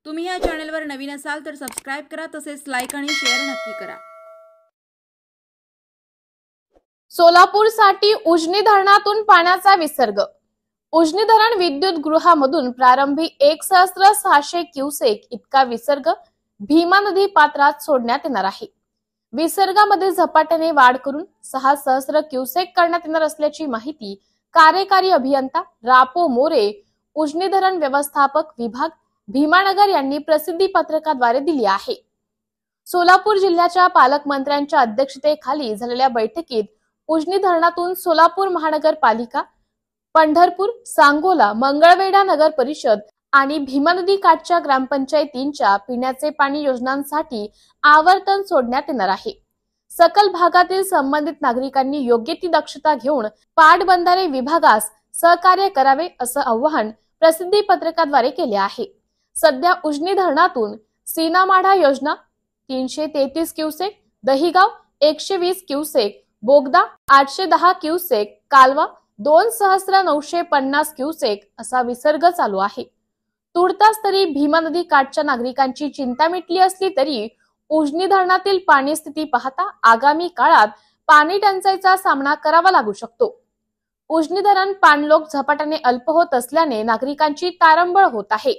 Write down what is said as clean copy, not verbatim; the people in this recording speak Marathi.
तुम्ही या चॅनलवर नवीन असाल तर सबस्क्राइब करा, तसेच लाईक आणि शेअर नक्की करा। सोलापूरसाठी उजनी धरणातून पाण्याचा विसर्ग। उजनी धरण विद्युत गृहामधून प्रारंभी 1600 क्युसेक इतका विसर्ग भीमा नदी पात्रात सोडण्यात येणार आहे। विसर्गामध्ये झपाट्याने वाढ करून 6000 क्युसेक करण्यात येणार असल्याची माहिती कार्यकारी अभियंता रापो मोरे, उजनी धरण व्यवस्थापक विभाग, भीमानगर यांनी प्रसिद्धी पत्रकाद्वारे दिली आहे। सोलापूर जिल्ह्याच्या पालकमंत्र्यांच्या अध्यक्षतेखाली झालेल्या बैठकीत उजनी धरणातून सोलापूर महानगरपालिका, पंढरपूर, सांगोला, मंगळवेढा नगर परिषद आणि भीमा नदी काठच्या ग्रामपंचायतींच्या पिण्याचे पाणी योजनांसाठी आवर्तन सोडण्यात येणार आहे। सकल भागातील संबंधित नागरिकांनी योग्य ती दक्षता घेऊन पाटबंधारे विभागास सहकार्य करावे असं आवाहन प्रसिद्धी पत्रकाद्वारे केले आहे। सध्या उजनी धरणातून सीनामाढा योजना 333 क्युसेक, दहिगाव 120 क्युसेक, बोगदा 810 क्युसेक, कालवा 2950 क्युसेक असा विसर्ग चालू आहे। तुर्तास तरी भीमा नदी काठच्या नागरिकांची चिंता मिटली असली तरी उजनी धरणातील पाणी स्थिती पाहता आगामी काळात पाणी टंचाईचा सामना करावा लागू शकतो। उजनी धरण पाणलोट झपाट्याने अल्प होत असल्याने नागरिकांची तारंबळ होत आहे।